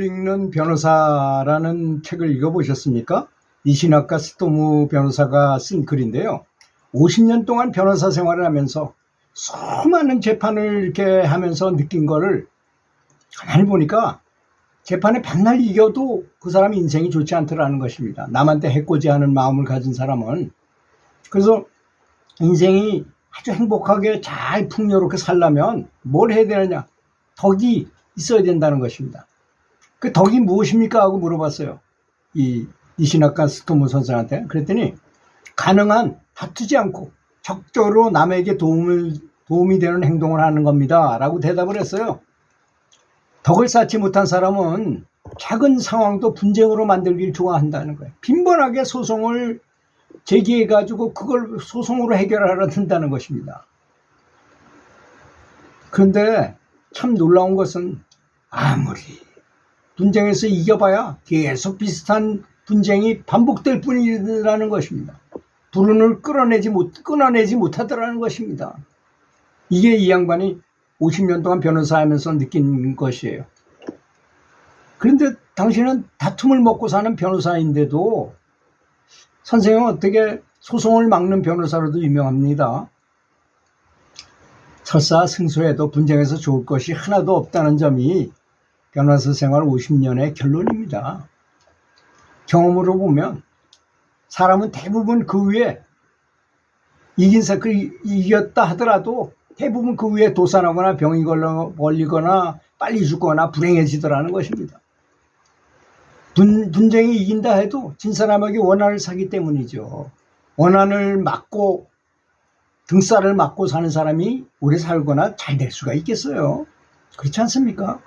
운을 읽는 변호사라는 책을 읽어보셨습니까? 니시나카 스토무 변호사가 쓴 글인데요. 50년 동안 변호사 생활을 하면서 수많은 재판을 이렇게 하면서 느낀 거를 가만히 보니까 재판에 백날 이겨도 그 사람의 인생이 좋지 않더라는 것입니다. 남한테 해코지하는 마음을 가진 사람은. 그래서 인생이 아주 행복하게 잘 풍요롭게 살려면 뭘 해야 되느냐? 덕이 있어야 된다는 것입니다. 그 덕이 무엇입니까? 하고 물어봤어요. 이 니시나카 스토무 선생한테. 그랬더니 가능한 다투지 않고 적절로 남에게 도움이 되는 행동을 하는 겁니다. 라고 대답을 했어요. 덕을 쌓지 못한 사람은 작은 상황도 분쟁으로 만들길 좋아한다는 거예요. 빈번하게 소송을 제기해가지고 그걸 소송으로 해결하려 든다는 것입니다. 그런데 참 놀라운 것은 아무리 분쟁에서 이겨봐야 계속 비슷한 분쟁이 반복될 뿐이라는 것입니다. 불운을 끊어내지 못하더라는 것입니다. 이게 이 양반이 50년 동안 변호사하면서 느낀 것이에요. 그런데 당신은 다툼을 먹고 사는 변호사인데도 선생님은 어떻게 소송을 막는 변호사로도 유명합니다. 설사 승소해도 분쟁에서 좋을 것이 하나도 없다는 점이 변호사 생활 50년의 결론입니다. 경험으로 보면 사람은 대부분 그 위에 이겼다 하더라도 대부분 그 위에 도산하거나 병이 걸리거나 빨리 죽거나 불행해지더라는 것입니다. 분쟁이 이긴다 해도 진 사람에게 원한을 사기 때문이죠. 원한을 막고 등살을 맞고 사는 사람이 오래 살거나 잘 될 수가 있겠어요? 그렇지 않습니까?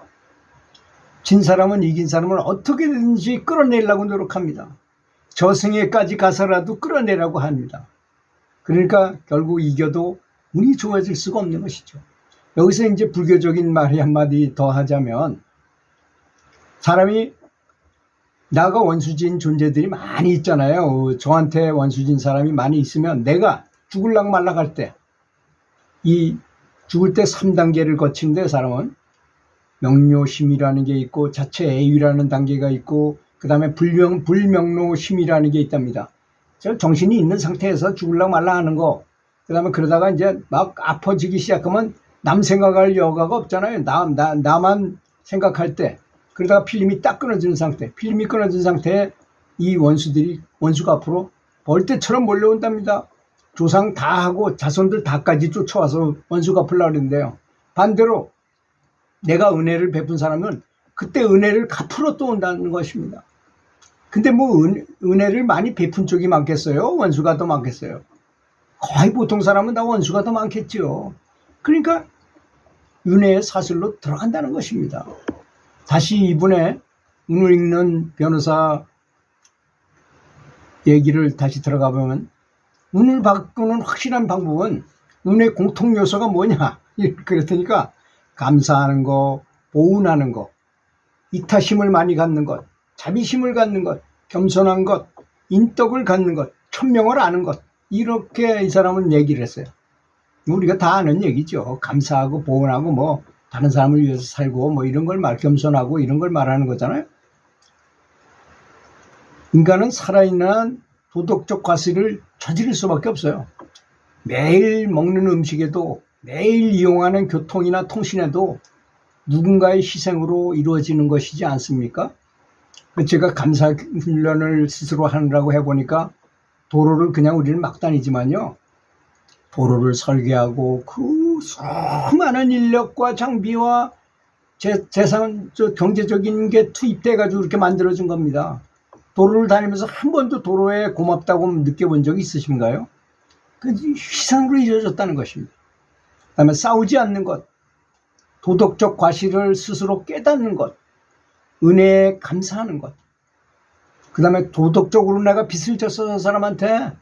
진 사람은 이긴 사람을 어떻게든지 끌어내려고 노력합니다. 저승에까지 가서라도 끌어내려고 합니다. 그러니까 결국 이겨도 운이 좋아질 수가 없는 것이죠. 여기서 이제 불교적인 말이 한마디 더 하자면 사람이 나가 원수진 존재들이 많이 있잖아요. 저한테 원수진 사람이 많이 있으면 내가 죽을락 말락 할 때 이 죽을 때 3단계를 거치는데 사람은 명료심이라는 게 있고 자체 애유라는 단계가 있고 그 다음에 불명료심이라는 게 있답니다. 정신이 있는 상태에서 죽을락 말락 하는 거. 그 다음에 그러다가 이제 막 아파지기 시작하면 남 생각할 여가가 없잖아요. 나만 생각할 때. 그러다가 필름이 딱 끊어지는 상태. 필름이 끊어진 상태에 이 원수가 앞으로 벌떼처럼 몰려온답니다. 조상 다 하고 자손들 다까지 쫓아와서 원수가 갚으려고 그러는데요. 반대로 내가 은혜를 베푼 사람은 그때 은혜를 갚으러 또 온다는 것입니다. 근데 뭐 은혜를 많이 베푼 쪽이 많겠어요? 원수가 더 많겠어요? 거의 보통 사람은 다 원수가 더 많겠죠. 그러니까 은혜의 사슬로 들어간다는 것입니다. 다시 이분의 운을 읽는 변호사 얘기를 다시 들어가 보면 운을 바꾸는 확실한 방법은 운의 공통 요소가 뭐냐? 그랬더니까 감사하는 거, 보은하는 거, 이타심을 많이 갖는 것, 자비심을 갖는 것, 겸손한 것, 인덕을 갖는 것, 천명을 아는 것, 이렇게 이 사람은 얘기를 했어요. 우리가 다 아는 얘기죠. 감사하고 보은하고 뭐 다른 사람을 위해서 살고 뭐 이런 걸 겸손하고 이런 걸 말하는 거잖아요. 인간은 살아있는 도덕적 과실을 저지를 수밖에 없어요. 매일 먹는 음식에도 매일 이용하는 교통이나 통신에도 누군가의 희생으로 이루어지는 것이지 않습니까? 제가 감사 훈련을 스스로 하느라고 해보니까 도로를 그냥 우리는 막 다니지만요. 도로를 설계하고 그 수많은 인력과 장비와 재산, 경제적인 게 투입돼가지고 이렇게 만들어진 겁니다. 도로를 다니면서 한 번도 도로에 고맙다고 느껴본 적이 있으신가요? 그 희생으로 이루어졌다는 것입니다. 그 다음에 싸우지 않는 것, 도덕적 과실을 스스로 깨닫는 것, 은혜에 감사하는 것, 그 다음에 도덕적으로 내가 빚을 졌어, 저 사람한테.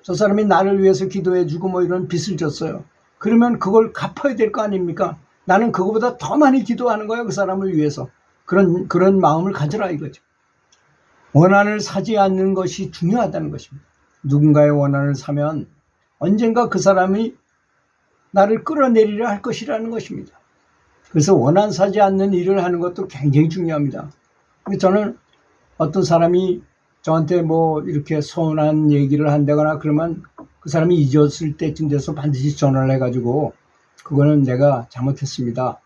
저 사람이 나를 위해서 기도해주고 뭐 이런 빚을 졌어요. 그러면 그걸 갚아야 될 거 아닙니까? 나는 그거보다 더 많이 기도하는 거예요, 그 사람을 위해서. 그런 마음을 가져라 이거죠. 원한을 사지 않는 것이 중요하다는 것입니다. 누군가의 원한을 사면 언젠가 그 사람이 나를 끌어내리려 할 것이라는 것입니다. 그래서 원한 사지 않는 일을 하는 것도 굉장히 중요합니다. 저는 어떤 사람이 저한테 뭐 이렇게 서운한 얘기를 한다거나 그러면 그 사람이 잊었을 때쯤 돼서 반드시 전화를 해가지고 그거는 내가 잘못했습니다.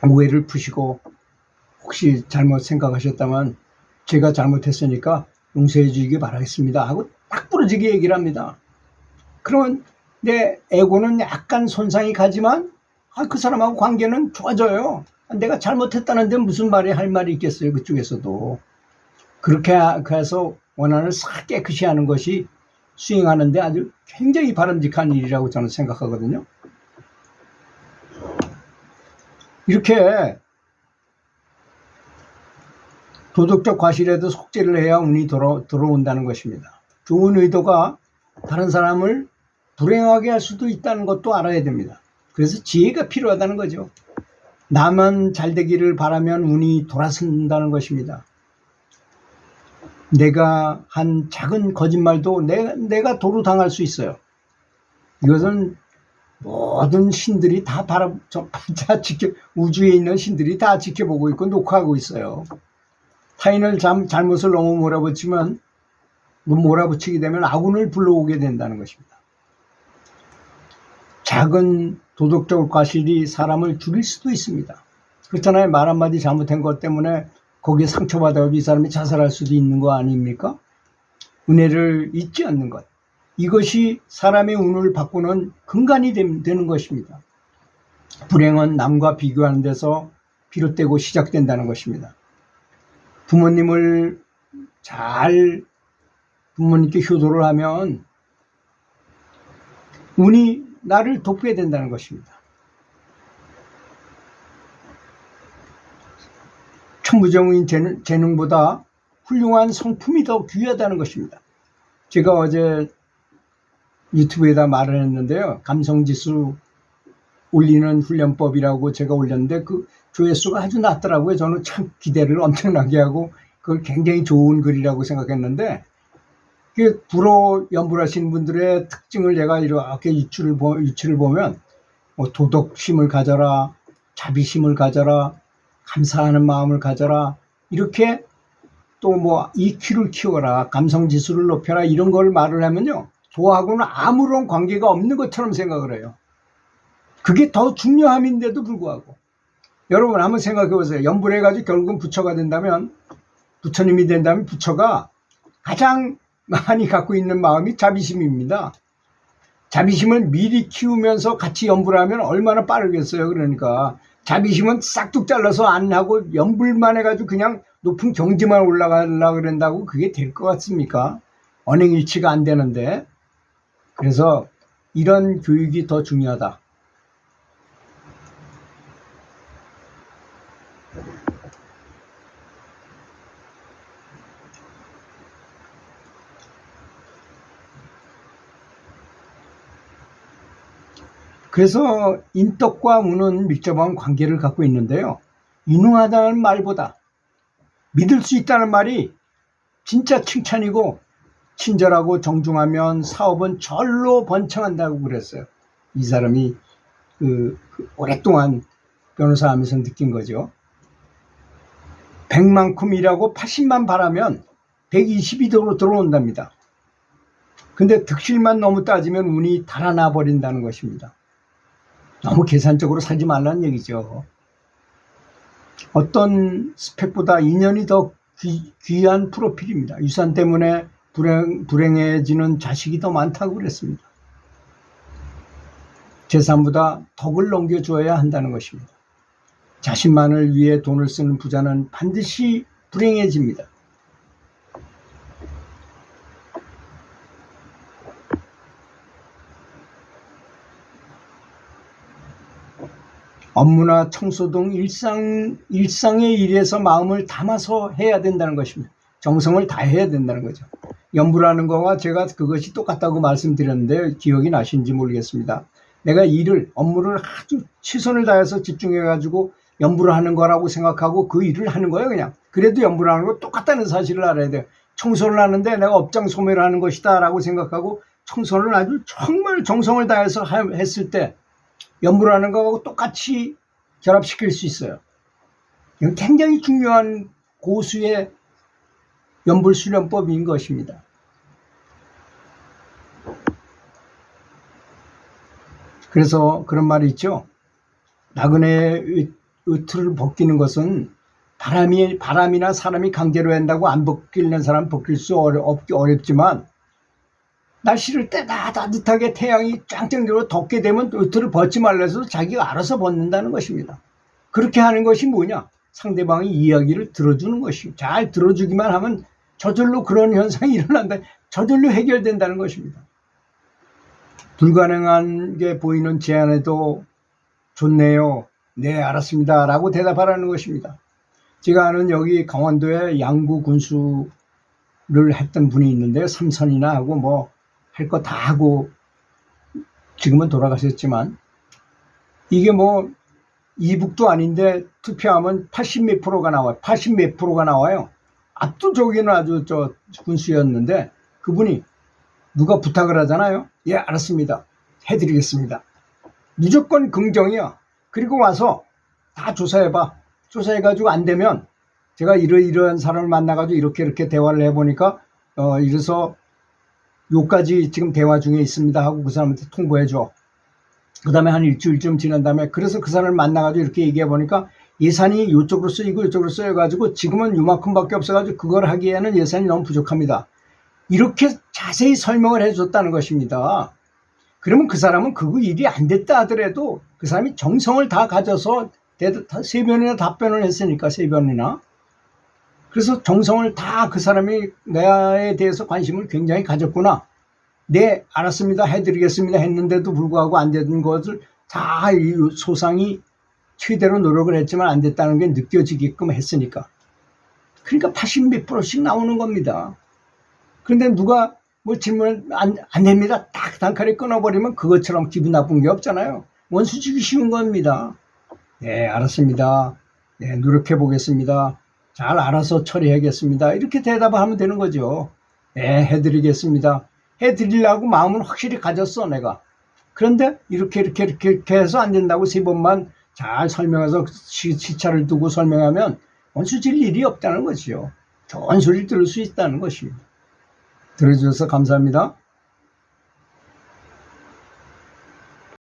오해를 푸시고 혹시 잘못 생각하셨다면 제가 잘못했으니까 용서해 주시기 바라겠습니다 하고 딱 부러지게 얘기를 합니다. 그러면 내 에고는 약간 손상이 가지만 그 사람하고 관계는 좋아져요. 내가 잘못했다는데 무슨 말이 할 말이 있겠어요. 그쪽에서도. 그렇게 해서 원한을 싹 깨끗이 하는 것이 수행하는데 아주 굉장히 바람직한 일이라고 저는 생각하거든요. 이렇게 도덕적 과실에도 속죄를 해야 운이 들어온다는 것입니다. 좋은 의도가 다른 사람을 불행하게 할 수도 있다는 것도 알아야 됩니다. 그래서 지혜가 필요하다는 거죠. 나만 잘 되기를 바라면 운이 돌아선다는 것입니다. 내가 한 작은 거짓말도 내가 도로 당할 수 있어요. 이것은 모든 신들이 다 우주에 있는 신들이 다 지켜보고 있고 녹화하고 있어요. 타인을 잘못을 너무 몰아붙이게 되면 악운을 불러오게 된다는 것입니다. 작은 도덕적 과실이 사람을 죽일 수도 있습니다. 그렇잖아요. 말 한마디 잘못한 것 때문에 거기에 상처받아서 이 사람이 자살할 수도 있는 거 아닙니까? 은혜를 잊지 않는 것. 이것이 사람의 운을 바꾸는 근간이 되는 것입니다. 불행은 남과 비교하는 데서 비롯되고 시작된다는 것입니다. 부모님을 부모님께 효도를 하면 운이 나를 돕게 된다는 것입니다. 천부적인 재능보다 훌륭한 성품이 더 귀하다는 것입니다. 제가 어제 유튜브에다 말을 했는데요. 감성지수 올리는 훈련법이라고 제가 올렸는데 그 조회수가 아주 낮더라고요. 저는 참 기대를 엄청나게 하고 그걸 굉장히 좋은 글이라고 생각했는데 불어 연불하신 분들의 특징을 제가 이렇게 유추를 보면 뭐 도덕심을 가져라, 자비심을 가져라, 감사하는 마음을 가져라, 이렇게 또 뭐 EQ를 키워라, 감성지수를 높여라, 이런 걸 말을 하면요, 도하고는 아무런 관계가 없는 것처럼 생각을 해요. 그게 더 중요함인데도 불구하고 여러분 한번 생각해 보세요. 연불해가지고 결국은 부처가 된다면, 부처님이 된다면 부처가 가장 많이 갖고 있는 마음이 자비심입니다. 자비심을 미리 키우면서 같이 연불하면 얼마나 빠르겠어요. 그러니까 자비심은 싹둑 잘라서 안 하고 연불만 해가지고 그냥 높은 경지만 올라가려고 그런다고 그게 될 것 같습니까? 언행일치가 안 되는데. 그래서 이런 교육이 더 중요하다. 그래서 인덕과 운은 밀접한 관계를 갖고 있는데요. 유능하다는 말보다 믿을 수 있다는 말이 진짜 칭찬이고, 친절하고 정중하면 사업은 절로 번창한다고 그랬어요. 이 사람이 오랫동안 변호사 하면서 느낀 거죠. 100만큼 일하고 80만 바라면 120이 들어온답니다. 근데 득실만 너무 따지면 운이 달아나 버린다는 것입니다. 너무 계산적으로 살지 말라는 얘기죠. 어떤 스펙보다 인연이 더 귀한 프로필입니다. 유산 때문에 불행해지는 자식이 더 많다고 그랬습니다. 재산보다 덕을 넘겨줘야 한다는 것입니다. 자신만을 위해 돈을 쓰는 부자는 반드시 불행해집니다. 업무나 청소 등 일상의 일에서 마음을 담아서 해야 된다는 것입니다. 정성을 다해야 된다는 거죠. 연불하는 거와 제가 그것이 똑같다고 말씀드렸는데 기억이 나신지 모르겠습니다. 내가 업무를 아주 최선을 다해서 집중해가지고 연불을 하는 거라고 생각하고 그 일을 하는 거예요, 그냥. 그래도 연불하는 거 똑같다는 사실을 알아야 돼요. 청소를 하는데 내가 업장 소멸을 하는 것이다 라고 생각하고 청소를 아주 정말 정성을 다해서 했을 때 연불하는 거하고 똑같이 결합시킬 수 있어요. 이건 굉장히 중요한 고수의 연불수련법인 것입니다. 그래서 그런 말이 있죠. 나그네의 의틀을 벗기는 것은 바람이나 사람이 강제로 한다고 안 벗기는 사람 벗길 수 어렵지만 날씨를 때다 따뜻하게 태양이 짱짱대로 덥게 되면 의틀을 벗지 말라 해서 자기가 알아서 벗는다는 것입니다. 그렇게 하는 것이 뭐냐? 상대방의 이야기를 들어주는 것이고 잘 들어주기만 하면 저절로 그런 현상이 일어난다. 저절로 해결된다는 것입니다. 불가능한 게 보이는 제안에도 좋네요. 네, 알았습니다. 라고 대답하라는 것입니다. 제가 아는 여기 강원도에 양구 군수를 했던 분이 있는데 삼선이나 하고 뭐 할 거 다 하고 지금은 돌아가셨지만 이게 뭐 이북도 아닌데 투표하면 80 몇 프로가 나와요. 80 몇 프로가 나와요. 압도적인 아주 저 군수였는데 그분이 누가 부탁을 하잖아요. 예, 알았습니다. 해드리겠습니다. 무조건 긍정이야. 그리고 와서 다 조사해봐. 조사해가지고 안 되면 제가 이러이러한 사람을 만나가지고 이렇게 대화를 해보니까 이래서 요까지 지금 대화 중에 있습니다 하고 그 사람한테 통보해줘. 그 다음에 한 일주일쯤 지난 다음에 그래서 그 사람을 만나가지고 이렇게 얘기해보니까 예산이 요쪽으로 쓰이고 요쪽으로 쓰여가지고 지금은 요만큼밖에 없어가지고 그걸 하기에는 예산이 너무 부족합니다. 이렇게 자세히 설명을 해줬다는 것입니다. 그러면 그 사람은 그 일이 안 됐다 하더라도 그 사람이 정성을 다 가져서 3번이나 답변을 했으니까 3번이나 그래서 정성을 다 그 사람이 나에 대해서 관심을 굉장히 가졌구나. 네, 알았습니다. 해드리겠습니다. 했는데도 불구하고 안 되는 것을 다 이 소상이 최대로 노력을 했지만 안 됐다는 게 느껴지게끔 했으니까. 그러니까 80 몇 프로씩 나오는 겁니다. 그런데 누가 뭐 질문을 안 됩니다. 딱 단칼에 끊어버리면 그것처럼 기분 나쁜 게 없잖아요. 원수 주기 쉬운 겁니다. 네, 알았습니다. 네, 노력해 보겠습니다. 잘 알아서 처리하겠습니다. 이렇게 대답을 하면 되는 거죠. 네, 해드리겠습니다. 해드리려고 마음은 확실히 가졌어, 내가. 그런데 이렇게 해서 안 된다고 3번만 잘 설명해서 시차를 두고 설명하면 원수 질 일이 없다는 거죠. 좋은 소리를 들을 수 있다는 것입니다. 들어주셔서 감사합니다.